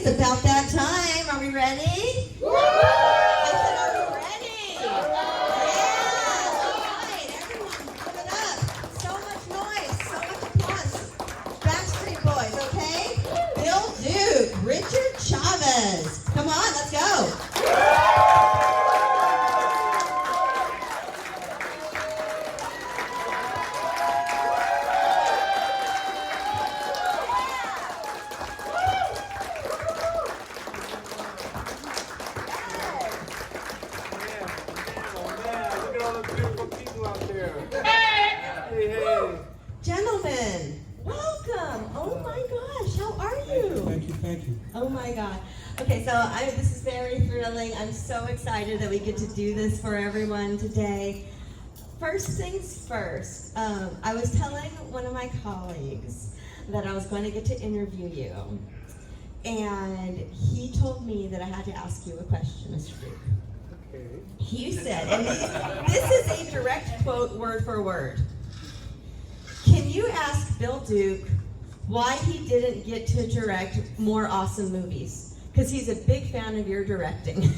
it's about that time. Are we ready? I said, are we ready? Yeah, all right. Everyone, give it up. So much noise, so much applause. Backstreet Boys, okay? Bill Duke, Richard Chaves. Come on, let's go. Gentlemen, welcome. Oh my gosh, how are you? Thank you. Oh my God. Okay, so this is very thrilling. I'm so excited that we get to do this for everyone today. First things first, I was telling one of my colleagues that I was going to get to interview you. And he told me that I had to ask you a question, Mr. Duke. Okay. He said, and this is a direct quote word for word. Can you ask Bill Duke why he didn't get to direct more awesome movies? Because he's a big fan of your directing.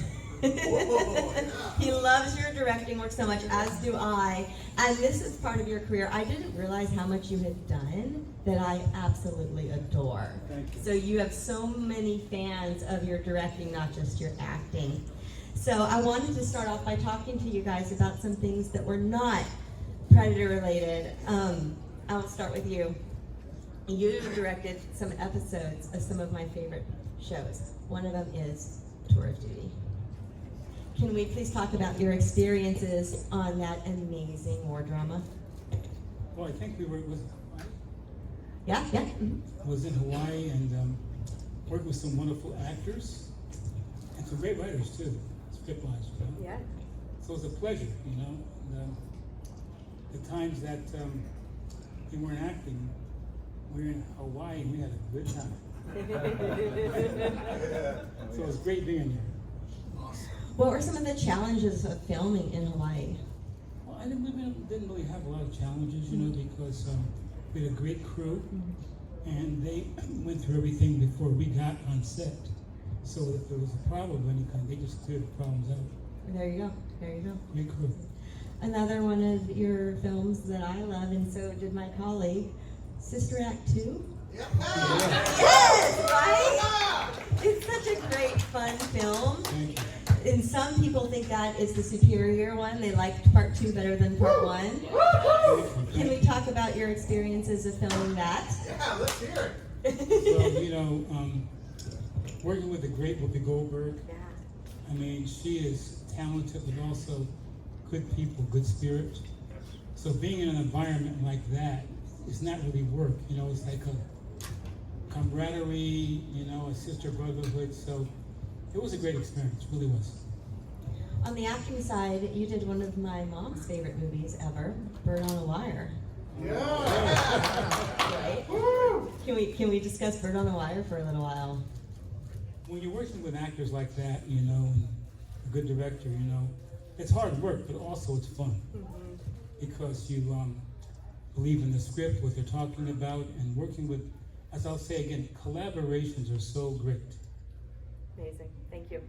He loves your directing work so much, as do I. And this is part of your career. I didn't realize how much you had done that I absolutely adore. Thank you. So you have so many fans of your directing, not just your acting. So I wanted to start off by talking to you guys about some things that were not Predator related. I'll start with you. You directed some episodes of some of my favorite shows. One of them is Tour of Duty. Can we please talk about your experiences on that amazing war drama? Well, I think we were Yeah? Mm-hmm. was in Hawaii and worked with some wonderful actors and some great writers too, script-wise. Yeah. So it was a pleasure, And, the times that we weren't acting, we were in Hawaii and we had a good time. So it was great being there. What were some of the challenges of filming in Hawaii? Well, we didn't really have a lot of challenges, because we had a great crew, and they went through everything before we got on set. So if there was a problem of any kind, they just cleared the problems out. There you go. Great crew. Another one of your films that I love, and so did my colleague, Sister Act 2. Yes, right? It's such a great, fun film. Thank you. And some people think that is the superior one. They liked part 2 better than part 1. Can we talk about your experiences of filming that? Yeah, let's hear it. Well, working with the great Whoopi Goldberg, I mean, she is talented, but also good people, good spirit. So being in an environment like that, it's not really work, it's like a camaraderie, a sister brotherhood. So it was a great experience, really was. On the acting side, you did one of my mom's favorite movies ever, Bird on a Wire. Yeah. Right? Can we discuss Bird on a Wire for a little while? When you're working with actors like that, and a good director, it's hard work, but also it's fun. Because you believe in the script, what they're talking about, and working with, as I'll say again, collaborations are so great. Amazing. Thank you.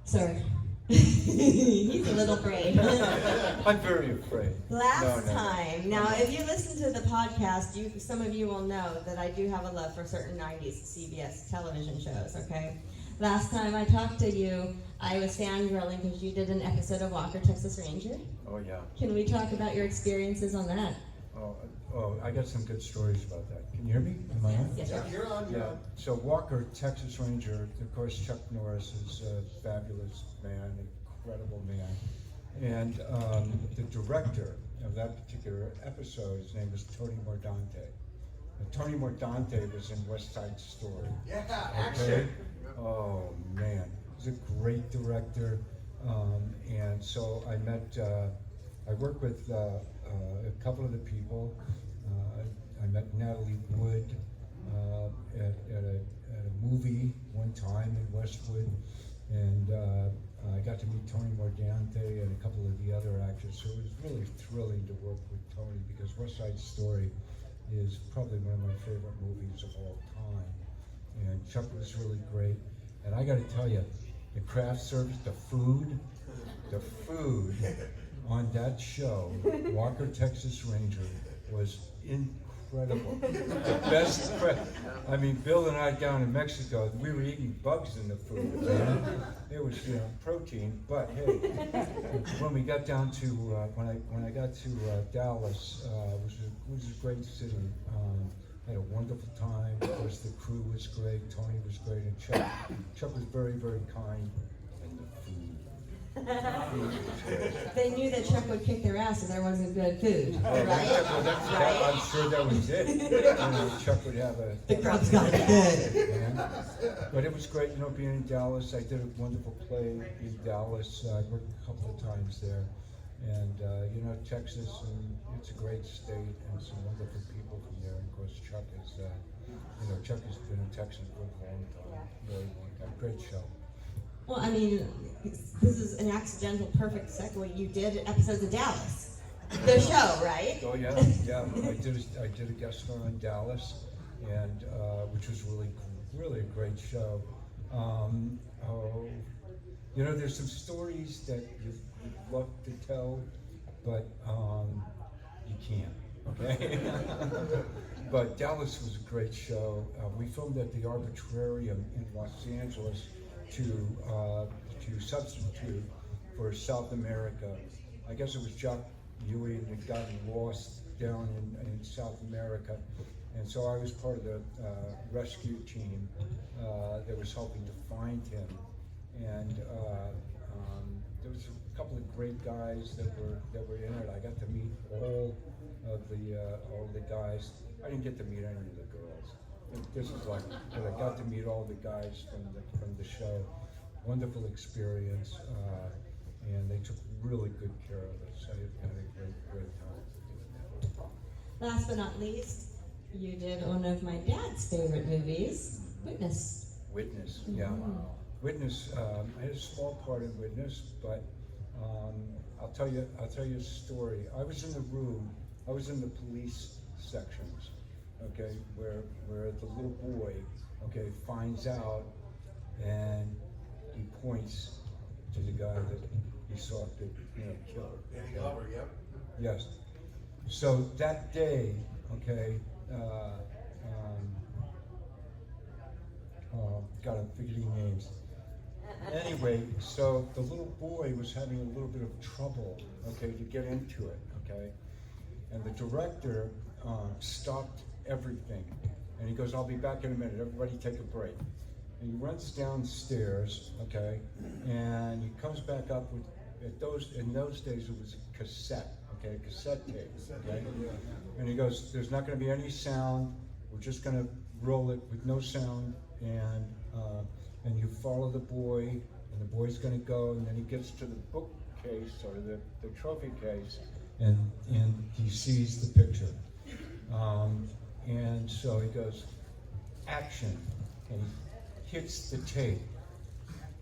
Sorry. He's a little afraid. I'm very afraid. Last time, now if you listen to the podcast, some of you will know that I do have a love for certain 90s CBS television shows, okay? Last time I talked to you, I was fangirling because you did an episode of Walker, Texas Ranger. Oh, yeah. Can we talk about your experiences on that? Oh, I got some good stories about that. Can you hear me? Am I on? Yes, sir. You're on. Yeah. So Walker, Texas Ranger, of course, Chuck Norris is a fabulous man, incredible man. And the director of that particular episode, his name was Tony Mordante. And Tony Mordante was in West Side Story. Yeah, Okay? action. Oh, man. He's a great director. And so I worked with a couple of the people. I met Natalie Wood at a movie one time in Westwood, and I got to meet Tony Mordante and a couple of the other actors. So it was really thrilling to work with Tony, because West Side Story is probably one of my favorite movies of all time. and Chuck was really great. And I got to tell you, the craft service, the food on that show, Walker Texas Ranger, was incredible. The best. I mean, Bill and I down in Mexico, we were eating bugs in the food. Man. It was, protein. But hey, when we got down to when I got to Dallas, it was a great city. Had a wonderful time. Of course, the crew was great. Tony was great, and Chuck was very, very kind. And the food. They knew that Chuck would kick their ass if there wasn't good food, right? I'm sure that was it. Chuck would have a. The grub's gotta be good. But it was great, being in Dallas. I did a wonderful play in Dallas. I worked a couple of times there. And, Texas, and it's a great state, and some wonderful people from there. And of course, Chuck has been in Texas for a long time. Really long time. Great show. Well, I mean, this is an accidental perfect segue. You did episodes of Dallas, the show, right? Oh yeah. I did a guest star on Dallas, and which was really a great show. There's some stories that you'd love to tell, but you can't. Okay. But Dallas was a great show. We filmed at the Arbitrarium in Los Angeles to substitute for South America. I guess it was Jock Ewing that got lost down in South America. And so I was part of the rescue team that was helping to find him. And there was a couple of great guys that were in it. I got to meet all the guys. I didn't get to meet any of the girls. This is like, but I got to meet all the guys from the show. Wonderful experience, and they took really good care of us. I had a great time. Last but not least, you did one of my dad's favorite movies, Witness. Witness, yeah. Witness. I had a small part in Witness, but I'll tell you a story. I was in the room. I was in the police sections, okay, where the little boy, okay, finds out, and he points to the guy that he sought to, kill. Danny Glover, yep. Yes. So that day, okay, God, I'm forgetting names. Anyway, so the little boy was having a little bit of trouble, okay, to get into it, okay, and the director stopped everything, and he goes, "I'll be back in a minute. Everybody take a break." And he runs downstairs, okay, and he comes back up with, in those days it was a cassette, okay, cassette tape, okay, and he goes, "There's not going to be any sound. We're just going to roll it with no sound, and you follow the boy, and the boy's going to go, and then he gets to the bookcase or the trophy case, and he sees the picture, and so he goes, action, and he hits the tape.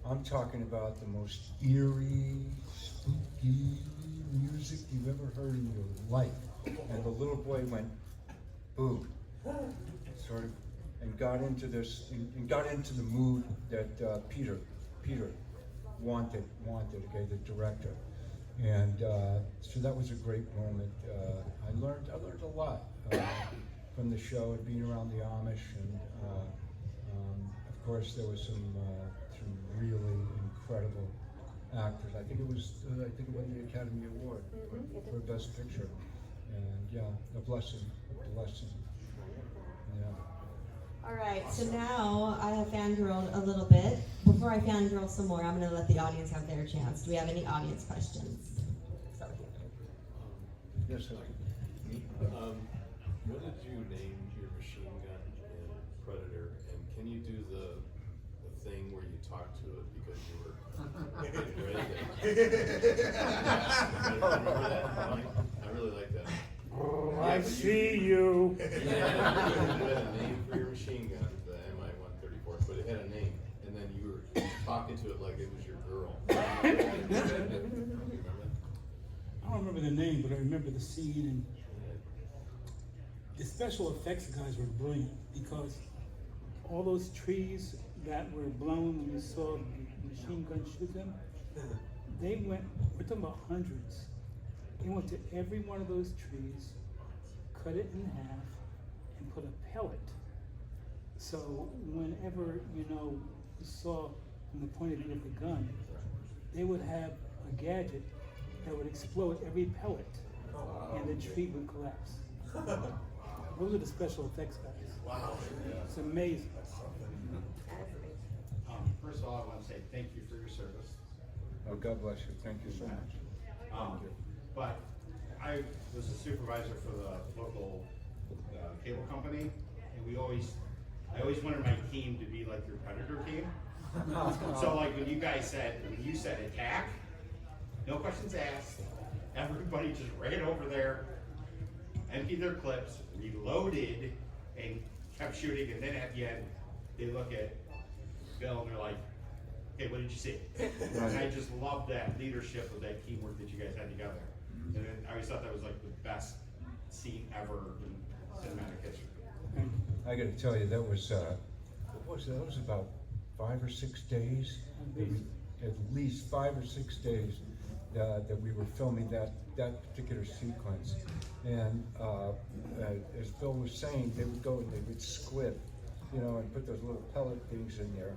I'm talking about the most eerie, spooky music you've ever heard in your life, and the little boy went, boo, sort of, and got into this, and got into the mood that Peter wanted, okay, the director, and so that was a great moment. I learned a lot from the show and being around the Amish, and of course there was some really incredible actors. I think it won the Academy Award for Best Picture, and yeah, a blessing. Yeah. All right, so now I have fangirled a little bit. Before I fangirl some more, I'm going to let the audience have their chance. Do we have any audience questions? Yes, sir. What did you name your machine gun in Predator? And can you do the thing where you talk to it because you were getting ready remember that? I really like that. I see you. You had a name for your machine gun, the MI-134, but it had a name, and then you were talking to it like it was your girl. Do you remember that? I don't remember the name, but I remember the scene, and the special effects guys were brilliant because all those trees that were blown when you saw the machine gun shoot them, they went, we're talking about hundreds. They went to every one of those trees, cut it in half, and put a pellet. So whenever, you saw from the point of view of the gun, they would have a gadget that would explode every pellet, and the tree would collapse. Those are the special effects guys. Wow. It's amazing. First of all, I want to say thank you for your service. Oh, God bless you. Thank you so much. But I was a supervisor for the local cable company, and I always wanted my team to be like your Predator team. So like when you said attack, no questions asked, everybody just ran over there, emptied their clips, reloaded, and kept shooting, and then at the end, they look at Bill and they're like, hey, what did you see? And I just love that leadership of that teamwork that you guys had together. And then I always thought that was like the best scene ever in cinematic history. I gotta tell you, that was, that was about 5 or 6 days. At least 5 or 6 days that we were filming that particular sequence. And as Bill was saying, they would go and they would squib, and put those little pellet things in there.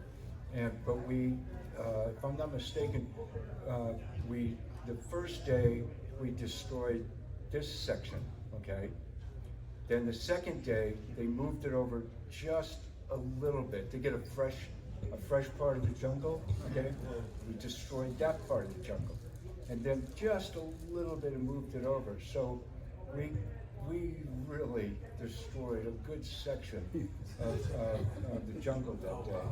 But we, if I'm not mistaken, the first day we destroyed this section, okay? Then the second day, they moved it over just a little bit to get a fresh part of the jungle, okay? We destroyed that part of the jungle. And then just a little bit and moved it over. So we really destroyed a good section of the jungle that day.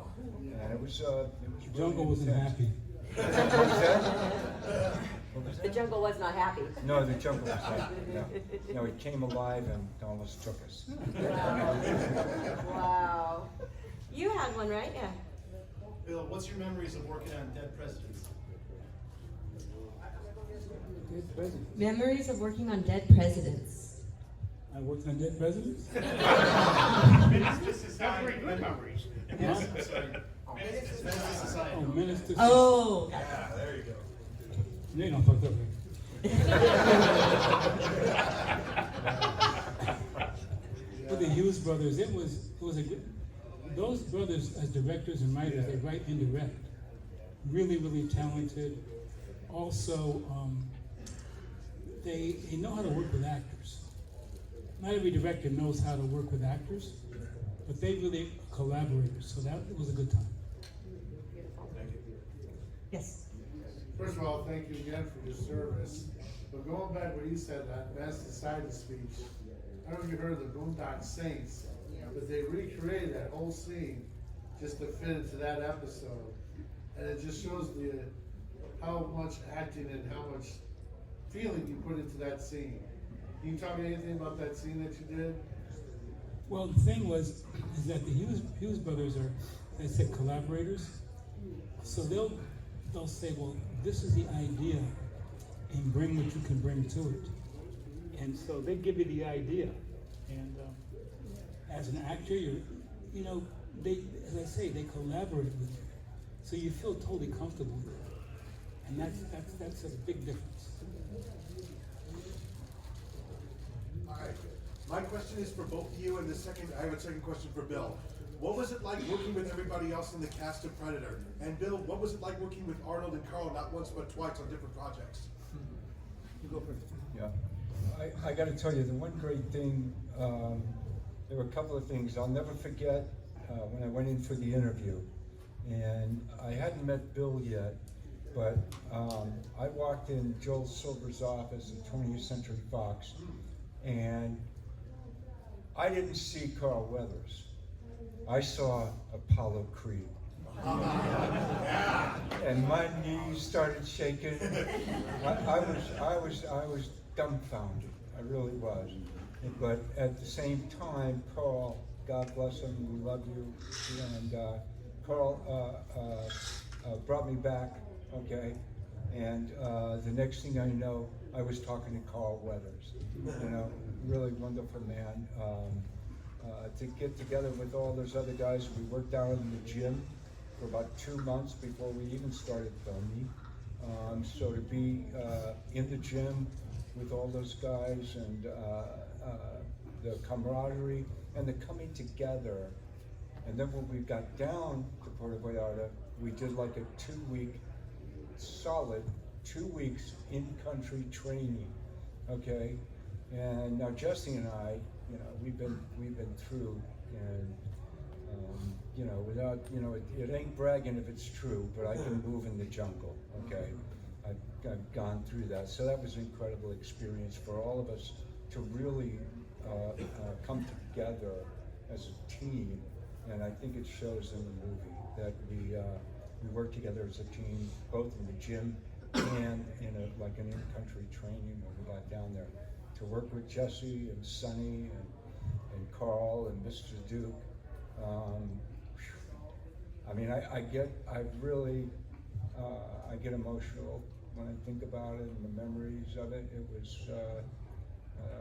And it was really Jungle wasn't intense. happy. What was that? What was The that? jungle was not happy. No, the jungle was happy, no. It came alive and almost took us. Wow. You had one, right? Yeah. Bill, what's your memories of working on Dead Presidents? Dead president. Memories of working on dead presidents. I worked on dead presidents. This is not very good memories. Yes, I'm sorry. Menace to Society. Oh, minister. Oh, gotcha. Yeah, there you go. They don't fuck up. With the Hughes brothers, it was a good. Those brothers as directors and writers, they write and direct. Really, really talented. Also, they know how to work with actors. Not every director knows how to work with actors, but they really are collaborators. So that was a good time. Yes. First of all, thank you again for your service. But going back what you said, that Best Society speech, I don't know if you heard the Boondock Saints, but they recreated that whole scene just to fit into that episode. And it just shows how much acting and how much feeling you put into that scene. Can you tell me anything about that scene that you did? Well, the thing is that the Hughes brothers are, as I said, collaborators. So they'll say, well, this is the idea, and bring what you can bring to it. And so they give you the idea, and as an actor, they, as I say, they collaborate with you, so you feel totally comfortable with it, and that's a big difference. All right. My question is for both of you, and I have a second question for Bill. What was it like working with everybody else in the cast of Predator? And Bill, what was it like working with Arnold and Carl not once but twice on different projects? You go first. Yeah, I got to tell you, the one great thing, there were a couple of things I'll never forget when I went in for the interview, and I hadn't met Bill yet, but I walked in Joel Silver's office at 20th Century Fox, and I didn't see Carl Weathers. I saw Apollo Creed. And my knees started shaking. I was dumbfounded. I really was. But at the same time, Carl, God bless him, we love you. And Carl brought me back, okay? And the next thing I know, I was talking to Carl Weathers. Really wonderful man. to get together with all those other guys. We worked down in the gym for about 2 months before we even started filming. So to be in the gym with all those guys and the camaraderie and the coming together. And then when we got down to Puerto Vallarta, we did like a 2-week, solid 2 weeks in-country training, okay? And now Jesse and I, you know, we've been through, and you know, without, you know, it ain't bragging if it's true, but I can move in the jungle, okay? I've gone through that, so that was an incredible experience for all of us to really come together as a team, and I think it shows in the movie that we work together as a team, both in the gym and in like an in-country training when we got down there to work with Jesse and Sonny and Carl and Mr. Duke. I mean, I get emotional when I think about it and the memories of it. It was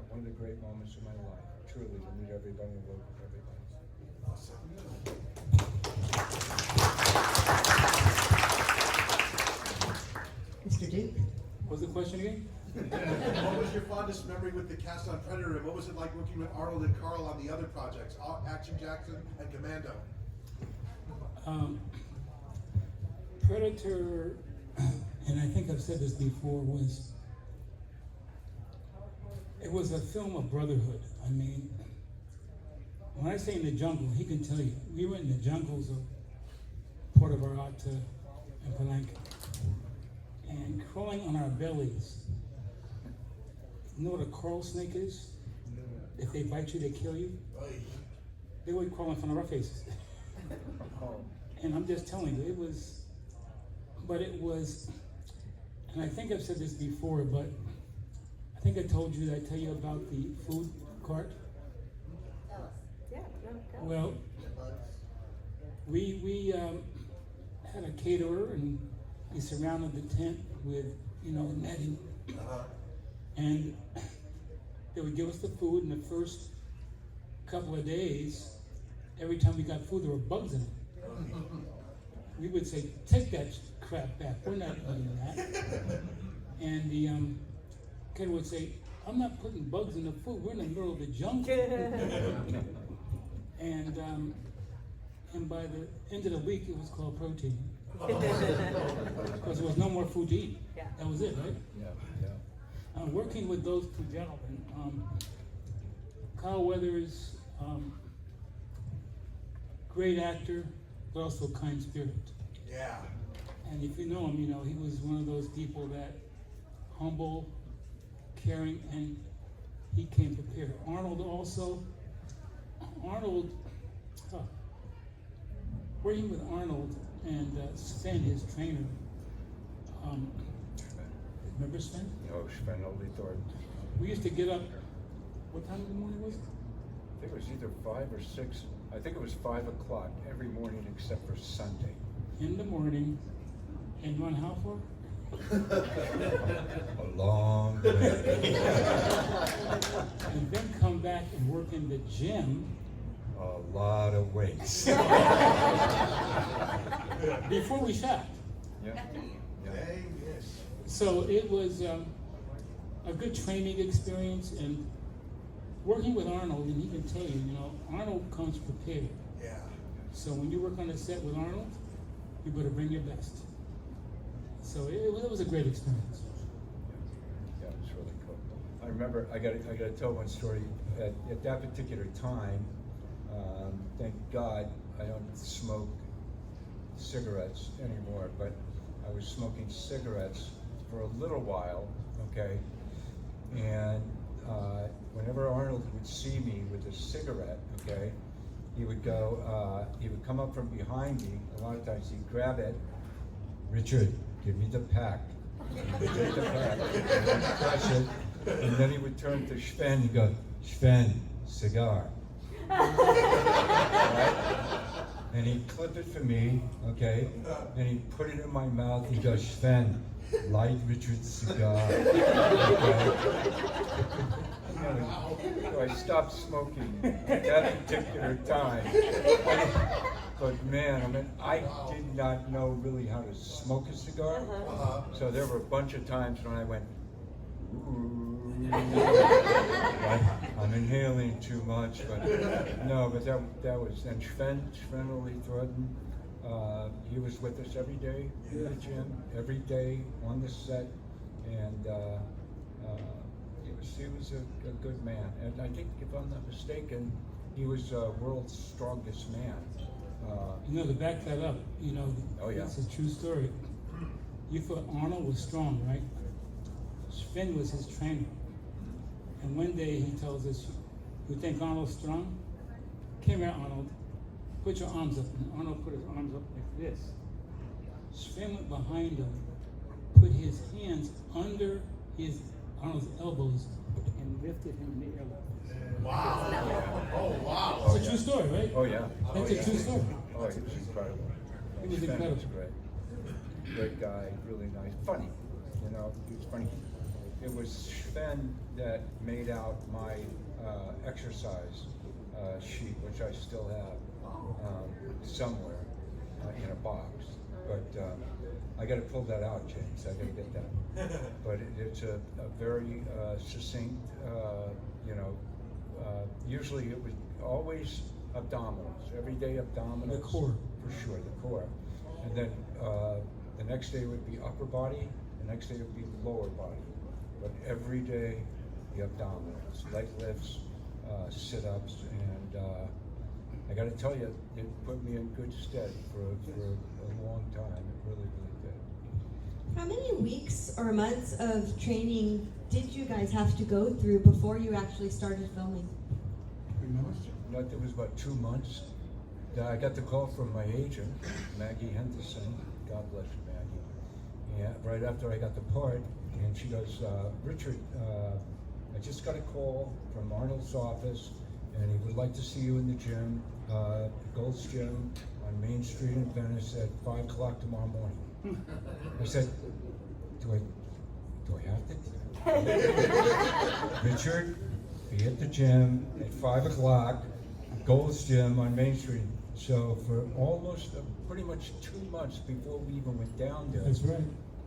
one of the great moments of my life, truly, to meet everybody and work with everybody. Mr. Duke? What's the question again? What was your fondest memory with the cast on Predator, and what was it like working with Arnold and Carl on the other projects, Action Jackson and Commando? Predator, and I think I've said this before, it was a film of brotherhood. I mean, when I say in the jungle, he can tell you, we were in the jungles of Puerto Vallarta and Palenque, and crawling on our bellies. You know what a coral snake is? If they bite you, they kill you. They would crawl in front of our faces. And I'm just telling you, it was, and I think I've said this before, but I think I told you, did I tell you about the food cart? Yeah, no, go. Well, we had a caterer, and he surrounded the tent with, you know, netting. And they would give us the food. In the first couple of days, every time we got food, there were bugs in it. We would say, take that crap back, we're not eating that. And the caterer would say, I'm not putting bugs in the food, we're in the middle of the jungle. And by the end of the week, it was called protein. Because there was no more food to eat. Yeah. That was it, right? Yeah. Working with those two gentlemen, Kyle Weathers, great actor, but also kind spirit. Yeah. And if you know him, you know, he was one of those people that humble, caring, and he came prepared. Arnold also, working with Arnold and Sven, his trainer, remember Sven? No, Sven Olithor. We used to get up, what time of the morning was it? I think it was either 5 or 6. I think it was 5 o'clock every morning except for Sunday. In the morning, and run how far? A long way. And then come back and work in the gym. A lot of weights. Before we shot. Yeah. Dang, yes. So it was a good training experience, and working with Arnold, and he can tell you, you know, Arnold comes prepared. Yeah. So when you work on a set with Arnold, you better bring your best. So it was a great experience. Yeah, it was really cool. I remember, I gotta tell one story. At that particular time, thank God I don't smoke cigarettes anymore, but I was smoking cigarettes for a little while, okay? And whenever Arnold would see me with a cigarette, okay, he would come up from behind me. A lot of times he'd grab it. Richard, give me the pack. He'd take the pack, and I'd crush it, and then he would turn to Sven and go, Sven, cigar. Right? And he'd clip it for me, okay, and he'd put it in my mouth. He'd go, Sven, light Richard's cigar. Okay? So I stopped smoking at that particular time. But man, I mean, I did not know really how to smoke a cigar. So there were a bunch of times when I went, ooh, I'm inhaling too much. But no, but that was, and Sven really threatened. He was with us every day in the gym, every day on the set, and he was a good man. And I think, if I'm not mistaken, he was world's strongest man. To back that up, Oh, yeah. it's a true story. You thought Arnold was strong, right? Sven was his trainer. And one day he tells us, "You think Arnold's strong? Come here, Arnold. Put your arms up." And Arnold put his arms up like this. Sven went behind him, put his hands under Arnold's elbows, and lifted him in the air like this. Wow. Oh, wow. It's a true story, right? Oh yeah. That's a true story. Oh, he was incredible. He was Sven incredible. was great. Great guy, really nice, funny. He was funny. It was Sven that made out my exercise sheet, which I still have somewhere in a box. But I got to pull that out, James. I got to get that. But it's a very succinct. Usually it was always abdominals. Every day abdominals. The core. For sure, the core. And then the next day would be upper body. The next day would be lower body. But every day, the abdominals, leg lifts, sit-ups, and I got to tell you, it put me in good stead for a long time. It really, really did. How many weeks or months of training did you guys have to go through before you actually started filming? Remember? It was about 2 months. I got the call from my agent, Maggie Henderson. God bless you, Maggie. And right after I got the part, and she goes, "Richard, I just got a call from Arnold's office, and he would like to see you in the gym, Gold's Gym on Main Street in Venice at 5 o'clock tomorrow morning." I said, do I have to? Richard, be at the gym at 5 o'clock, Gold's Gym on Main Street. So for almost pretty much 2 months before we even went down there. That's right.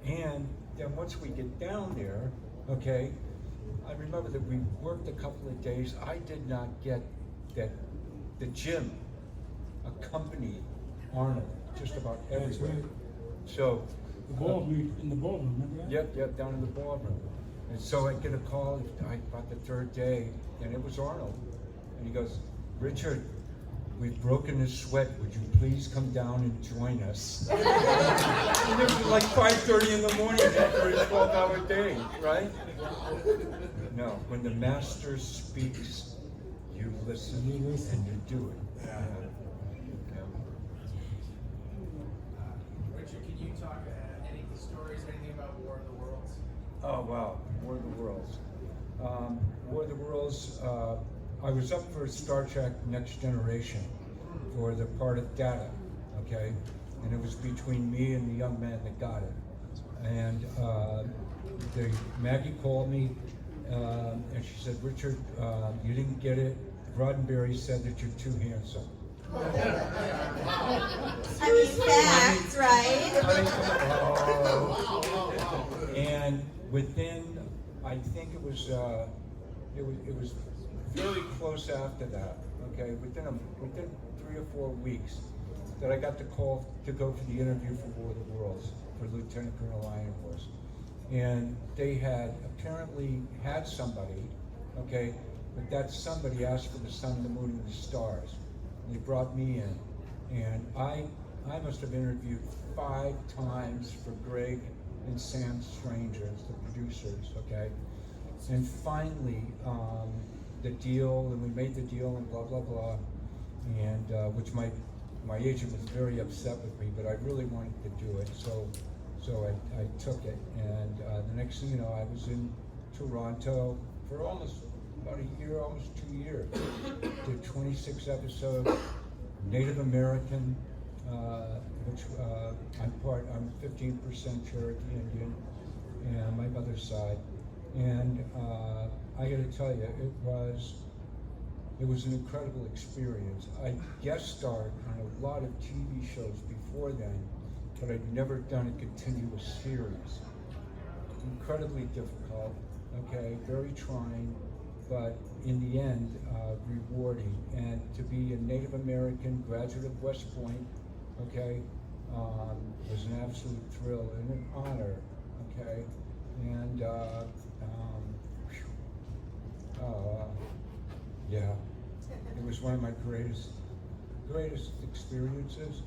And then once we get down there, okay, I remember that we worked a couple of days. I did not get that the gym accompanied Arnold just about That's everywhere. right. So, The ballroom, in the ballroom, remember that? yep, down in the ballroom. And so I get a call about the third day, and it was Arnold. And he goes, "Richard, we've broken his sweat. Would you please come down and join us?" And it was like 5:30 in the morning after a 12-hour day, right? No, when the master speaks, you listen, You listen. and you do it. Yeah. Richard, can you talk any stories, anything about War of the Worlds? Oh wow, War of the Worlds. War of the Worlds. I was up for Star Trek Next Generation for the part of Data, okay, and it was between me and the young man that got it. And Maggie called me, and she said, "Richard, you didn't get it. Roddenberry said that you're too handsome." I mean, facts, right? And within, I think it was very close after that. Okay, within 3 or 4 weeks, that I got the call to go for the interview for War of the Worlds for Lieutenant Colonel Ironhorse, and they had apparently had somebody, okay, but that somebody asked for the sun, the moon, and the stars. And they brought me in, and I must have interviewed 5 times for Greg and Sam Strangers, the producers, okay? And finally, the deal, and we made the deal and blah, blah, blah, and which my agent was very upset with me, but I really wanted to do it, so I took it. And the next thing you know, I was in Toronto for almost about a year, almost 2 years. Did 26 episodes, Native American, which I'm 15% Cherokee Indian, and my mother's side. And I gotta tell you, it was an incredible experience. I guest starred on a lot of TV shows before then, but I'd never done a continuous series. Incredibly difficult, okay, very trying, but in the end, rewarding. And to be a Native American graduate of West Point, okay, was an absolute thrill and an honor, okay, and yeah, it was one of my greatest experiences,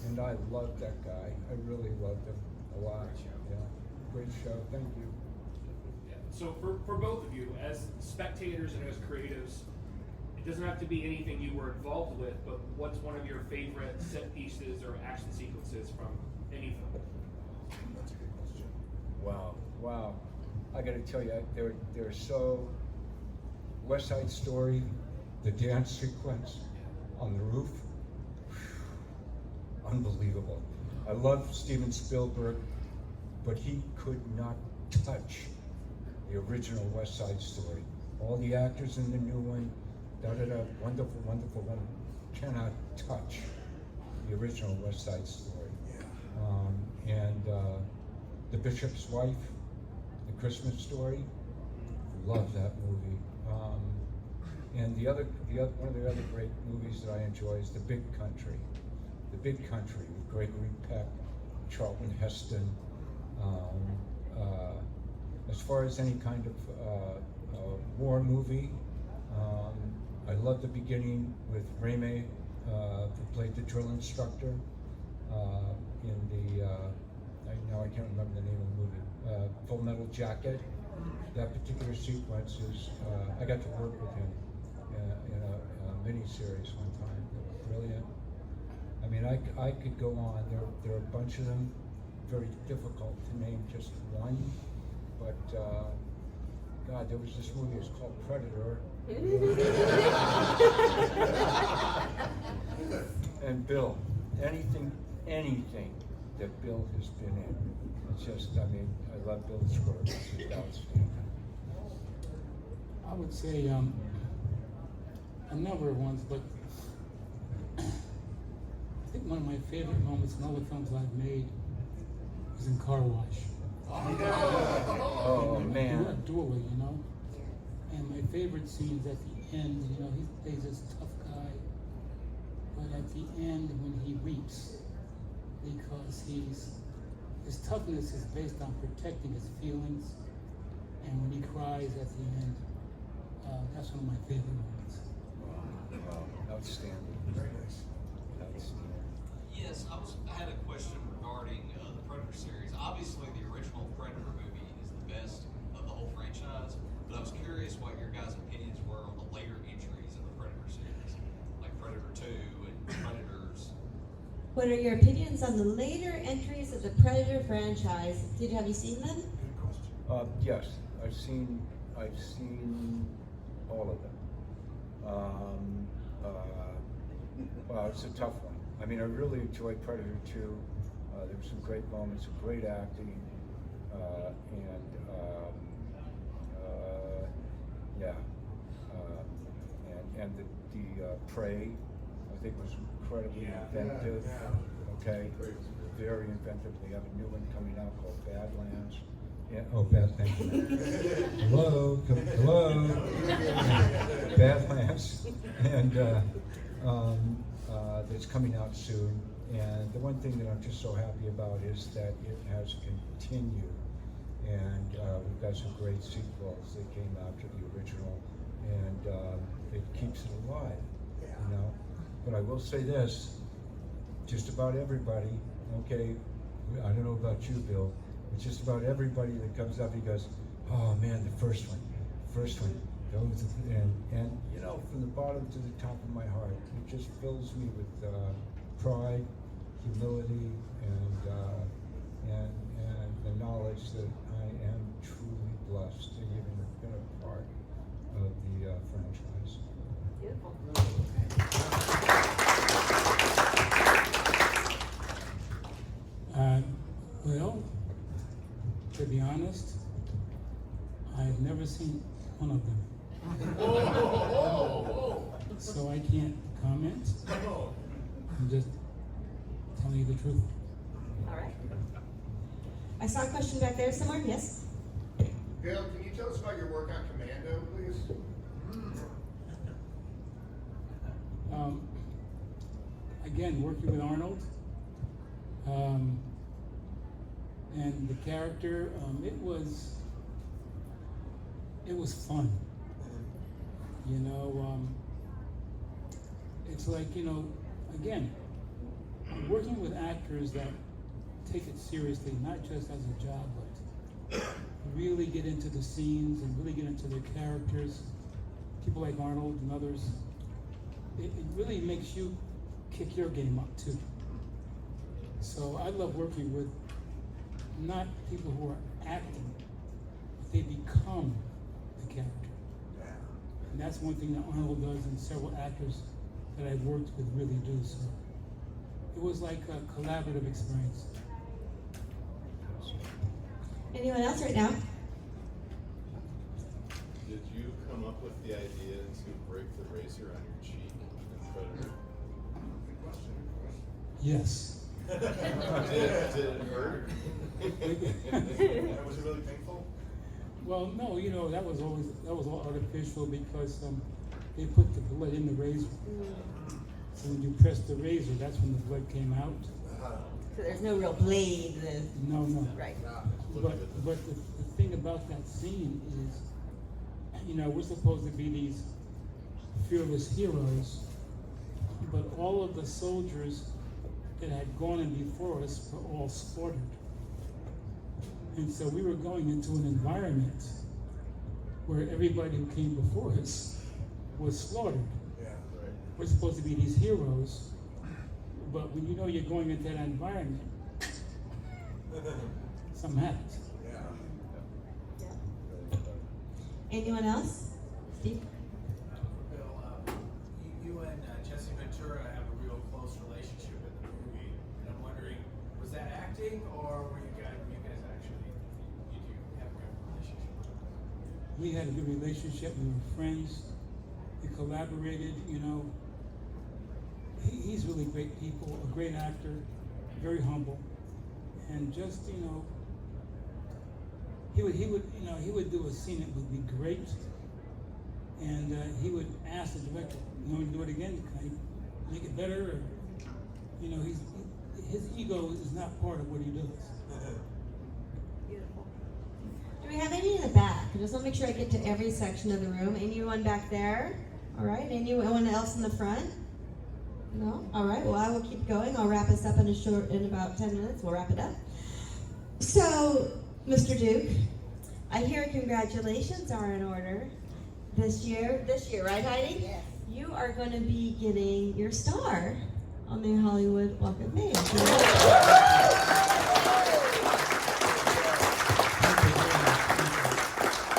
and I loved that guy. I really loved him a lot. Yeah, great show. Thank you. Yeah. So for both of you, as spectators and as creatives, it doesn't have to be anything you were involved with, but what's one of your favorite set pieces or action sequences from any film? That's a good question. Wow. I gotta tell you, they're so. West Side Story, the dance sequence on the roof, unbelievable. I love Steven Spielberg, but he could not touch the original West Side Story. All the actors in the new one, wonderful, cannot touch the original West Side Story. And The Bishop's Wife, The Christmas Story, love that movie. And one of the other great movies that I enjoy is The Big Country. The Big Country with Gregory Peck, Charlton Heston. As far as any kind of war movie, I love the beginning with Raime, who played the drill instructor in the, I can't remember the name of the movie, Full Metal Jacket. That particular sequence is, I got to work with him in a mini-series one time. Brilliant. I mean, I could go on. There are a bunch of them. Very difficult to name just one. But, God, there was this movie, it's called Predator. And Bill, anything that Bill has been in. It's just, I mean, I love Bill's work. It's just outstanding. I would say a number of ones, but I think one of my favorite moments in all the films I've made was in Car Wash. Oh, man. Doorway, you know? And my favorite scene is at the end, you know, he plays this tough guy, but at the end when he weeps, because his toughness is based on protecting his feelings, and when he cries at the end, that's one of my favorite moments. Wow. Outstanding. Very nice. Outstanding. Yes, I had a question regarding the Predator series. Obviously, the original Predator movie is the best of the whole franchise, but I was curious what your guys' opinions were on the later entries in the Predator series, like Predator 2 and Predators. What are your opinions on the later entries of the Predator franchise? Have you seen them? Good question. Yes, I've seen all of them. Well, it's a tough one. I mean, I really enjoyed Predator 2. There were some great moments, some great acting, and the Prey, I think, was incredibly inventive. Okay, very inventive. They have a new one coming out called Badlands. Yeah, Badlands. Hello. Badlands, and that's coming out soon. And the one thing that I'm just so happy about is that it has continued, and we've got some great sequels that came after the original, and it keeps it alive, you know. But I will say this: just about everybody, okay, I don't know about you, Bill, but just about everybody that comes up, he goes, "Oh man, the first one, those," and you know, from the bottom to the top of my heart, it just fills me with pride, humility, and the knowledge that I am truly blessed to even have been a part of the franchise. Beautiful. Well, to be honest, I've never seen one of them. So I can't comment. I'm just telling you the truth. All right. I saw a question back there somewhere. Yes? Bill, can you tell us about your work on Commando, please? Again, working with Arnold, and the character, it was fun. You know, it's like, you know, again, working with actors that take it seriously, not just as a job, but really get into the scenes and really get into their characters. People like Arnold and others, it really makes you kick your game up too. So I love working with not people who are acting, but they become the character. And that's one thing that Arnold does, and several actors that I've worked with really do. So it was like a collaborative experience. Anyone else right now? Did you come up with the idea to break the razor on your cheek in Predator? Yes. Did it hurt? Was it really painful? Well, no, you know, that was all artificial because they put the blood in the razor. So when you press the razor, that's when the blood came out. So there's no real blade. No. Right. But the thing about that scene is, you know, we're supposed to be these fearless heroes, but all of the soldiers that had gone in before us were all slaughtered. And so we were going into an environment where everybody who came before us was slaughtered. Yeah, right. We're supposed to be these heroes, but when you know you're going into that environment, something happens. Yeah. Anyone else? Steve? Bill, you and Jesse Ventura have a real close relationship in the movie, and I'm wondering, was that acting, or were you guys actually, did you have a real relationship? We had a good relationship. We were friends. We collaborated. You know, he's really great people, a great actor, very humble, and just, you know, he would do a scene that would be great, and he would ask the director, "You want me to do it again? Can I make it better?" Or, you know, his ego is not part of what he does. Beautiful. Do we have any in the back? I just want to make sure I get to every section of the room. Anyone back there? All right. Anyone else in the front? No? All right. Well, I will keep going. I'll wrap us up in about 10 minutes. We'll wrap it up. So, Mr. Duke, I hear congratulations are in order. This year, right, Heidi? Yes. You are going to be getting your star on the Hollywood Walk of Fame.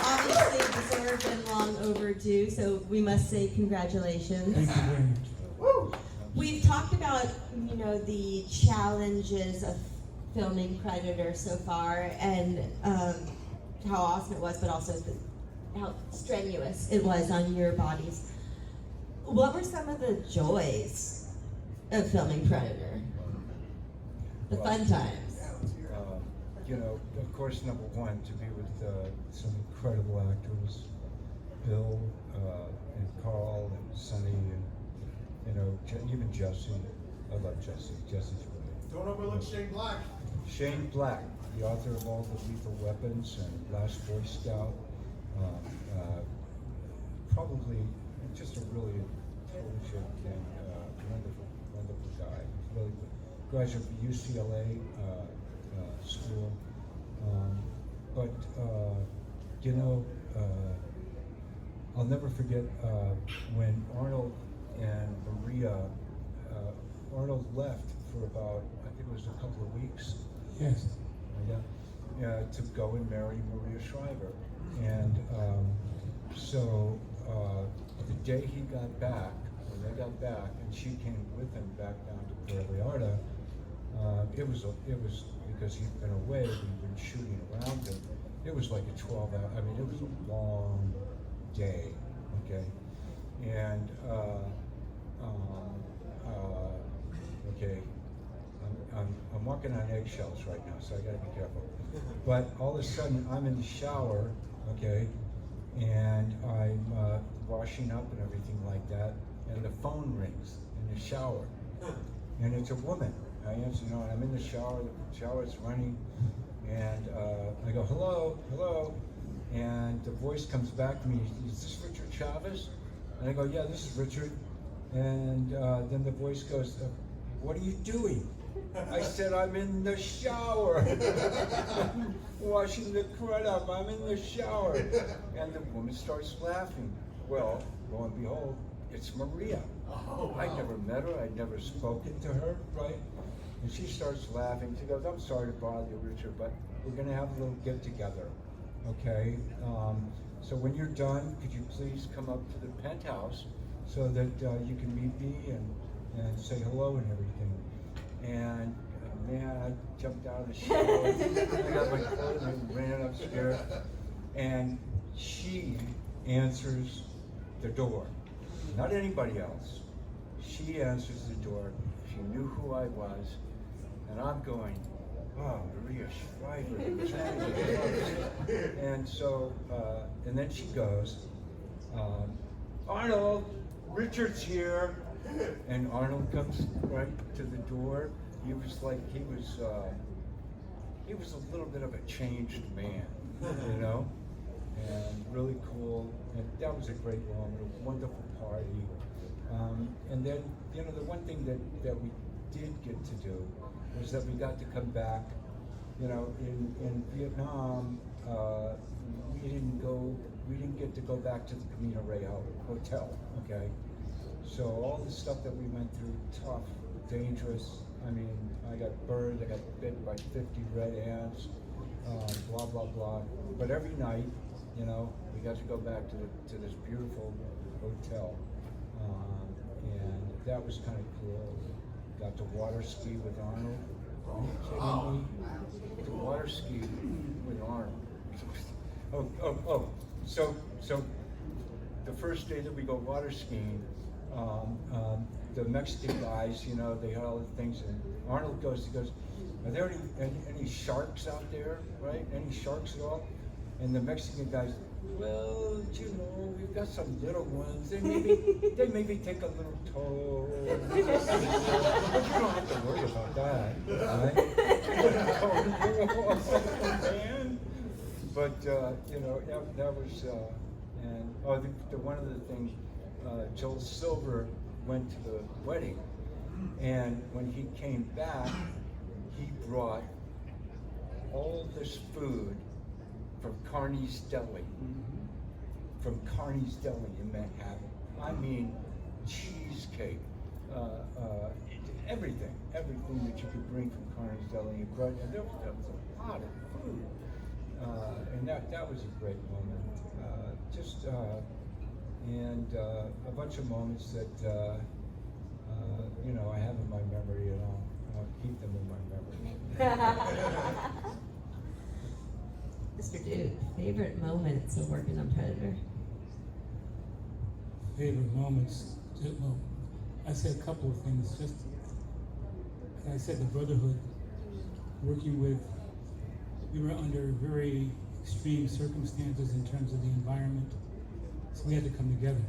Obviously deserved and long overdue, so we must say congratulations. Thank you very much. Woo! We've talked about, you know, the challenges of filming Predator so far, and how awesome it was, but also how strenuous it was on your bodies. What were some of the joys of filming Predator? The fun times. You know, of course, number one, to be with some incredible actors, Bill and Carl and Sonny, and you know, even Jesse. I love Jesse. Jesse's great. Don't overlook Shane Black. Shane Black, the author of all the Lethal Weapons and Last Boy Scout. Probably just a really intelligent and wonderful guy. Really graduate from UCLA school. But you know, I'll never forget when Arnold and Maria, Arnold left for about, I think it was a couple of weeks. Yes. To go and marry Maria Shriver. And so the day he got back, when they got back, and she came with him back down to Puerto Vallarta, it was because he'd been away, we'd been shooting around him. It was like a 12-hour, I mean, it was a long day, okay? And, okay, I'm walking on eggshells right now, so I gotta be careful. But all of a sudden, I'm in the shower, okay, and I'm washing up and everything like that, and the phone rings in the shower, and it's a woman. I answer, and I'm in the shower's running, and I go, hello, hello, and the voice comes back to me, is this Richard Chaves? And I go, yeah, this is Richard. And then the voice goes, what are you doing? I said, I'm in the shower. Washing the crud up, I'm in the shower. And the woman starts laughing. Well, lo and behold, it's Maria. Oh, wow. I'd never met her, I'd never spoken to her, right? And she starts laughing. She goes, I'm sorry to bother you, Richard, but we're gonna have a little get together, okay? So when you're done, could you please come up to the penthouse so that you can meet me and say hello and everything. And man, I jumped out of the shower, I got my clothes and I ran upstairs, and she answers the door, not anybody else. She answers the door. She knew who I was, and I'm going, oh, Maria Shriver. And so, and then she goes, Arnold, Richard's here. And Arnold comes right to the door. He was like, he was a little bit of a changed man, you know? And really cool. And that was a great moment, a wonderful party. And then, you know, the one thing that we did get to do was that we got to come back. You know, in Vietnam, we didn't get to go back to the Camino Real Hotel, okay? So all the stuff that we went through, tough, dangerous. I mean, I got burned, I got bit by 50 red ants, blah, blah, blah. But every night, you know, we got to go back to this beautiful hotel. And that was kind of cool. Got to water ski with Arnold. Are you kidding me? To water ski with Arnold. So the first day that we go water skiing, the Mexican guys, you know, they had all the things, and Arnold he goes, are there any sharks out there, right? Any sharks at all? And the Mexican guys, well, you know, we've got some little ones. They maybe take a little toll. But you don't have to worry about that, right? But you know, that was, and the one of the things, Joel Silver went to the wedding, and when he came back, he brought all this food from Carney's Deli, from Carney's Deli in Manhattan. I mean, cheesecake, everything that you could bring from Carney's Deli. And there was a lot of food, and that was a great moment. And a bunch of moments that you know, I have in my memory, and I'll keep them in my memory. Mr. Duke, favorite moments of working on Predator? Favorite moments? Well, I said a couple of things. Just, I said the brotherhood, working with, we were under very extreme circumstances in terms of the environment, so we had to come together,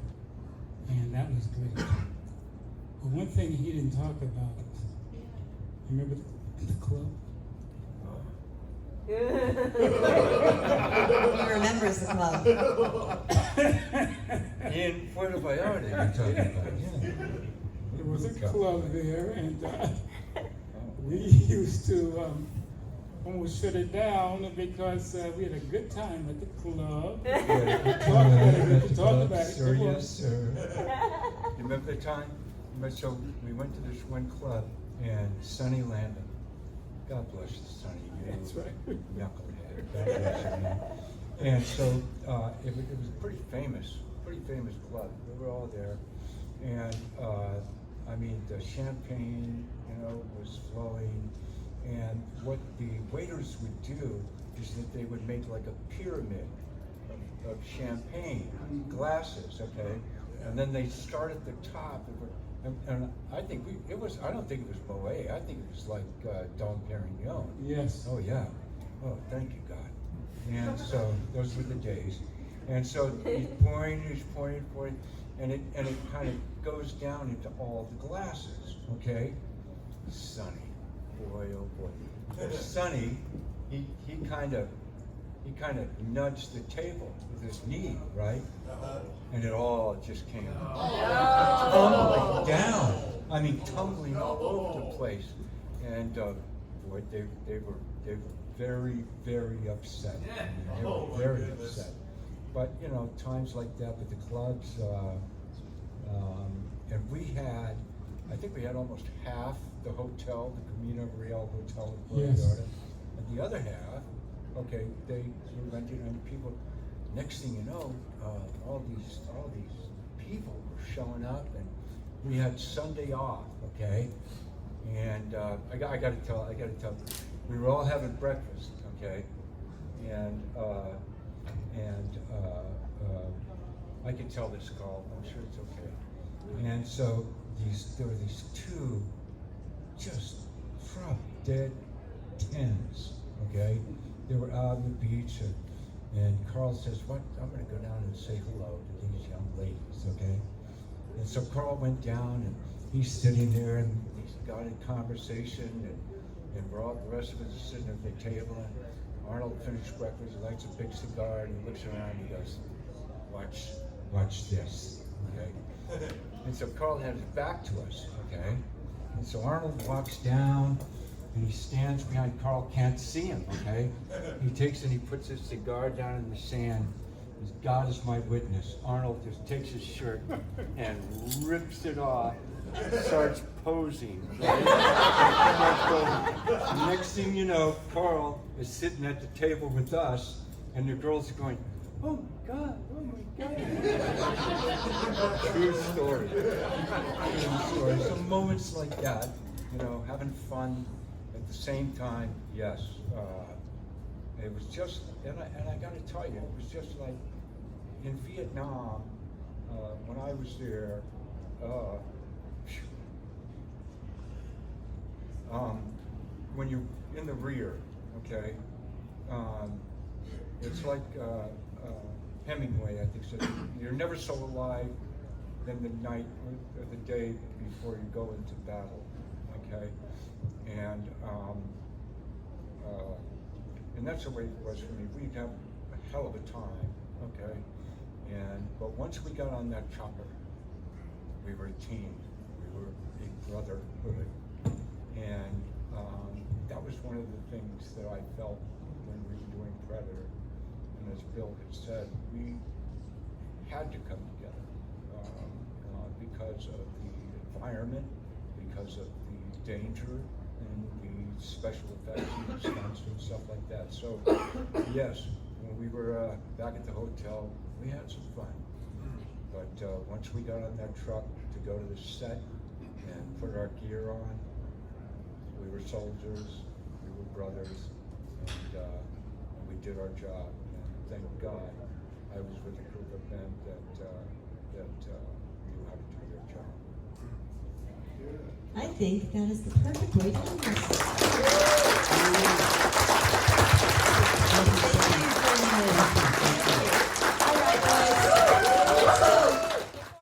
and that was great. But one thing he didn't talk about, remember the club? He remembers the club. In Puerto Vallarta, you're talking about, yeah. There was a club there, and we used to almost shut it down because we had a good time at the club. Talk about it. Sir, yes, sir. You remember the time? So we went to this one club in Sunny Landon. God bless you, Sonny. That's right. Knucklehead. God bless you, man. And so it was a pretty famous club. We were all there, and I mean the champagne, you know, was flowing. And what the waiters would do is that they would make like a pyramid of of champagne glasses, okay? And then they start at the top, and I think I don't think it was Moet, I think it was like Dom Perignon. Yes. Oh, yeah. Oh, thank you, God. And so, those were the days. And so he's pouring, and it kind of goes down into all the glasses, okay? Sonny, boy, oh boy. And Sonny, he kind of nudged the table with his knee, right? And it all just came tumbling down. I mean, tumbling all over the place. And boy, they were very, very upset. I mean, they were very upset. But you know, times like that with the clubs, and I think we had almost half the hotel, the Camino Real Hotel in Puerto Yes. Vallarta, and the other half, okay, they were rented, and people. Next thing you know, all these people were showing up, and we had Sunday off, okay, and I got to tell, we were all having breakfast, okay, and I can tell this, Carl. I'm sure it's okay. And so there were these two just drop dead tens, okay? They were out on the beach, and Carl says, "What? I'm going to go down and say hello to these young ladies, okay?" And so Carl went down, and he's sitting there, and he's got a conversation, and we're all, the rest of us are sitting at the table, and Arnold finished breakfast, he lights a big cigar, and he looks around, and he goes, watch this, okay? And so Carl had his back to us, okay? And so Arnold walks down, and he stands behind Carl, can't see him, okay? He takes and he puts his cigar down in the sand. As God is my witness, Arnold just takes his shirt and rips it off, starts posing. Right? Next thing you know, Carl is sitting at the table with us, and the girls are going, "Oh my God, oh my God." True story. True story. So moments like that, you know, having fun at the same time, yes. It was just, and I got to tell you, it was just like in Vietnam, when I was there, when you're in the rear, okay, it's like Hemingway, I think, said, "You're never so alive than the night or the day before you go into battle," okay? And that's the way it was for me. We'd have a hell of a time, okay? But once we got on that chopper, we were a team. We were a brotherhood. And that was one of the things that I felt when we were doing Predator. And as Bill had said, we had to come together because of the environment, because of the danger, and the special effects and stunts and stuff like that. So, yes, when we were back at the hotel, we had some fun. But once we got on that truck to go to the set and put our gear on, we were soldiers, we were brothers, and we did our job. And thank God I was with a group of men that knew how to do their job. I think that is the perfect way to end this.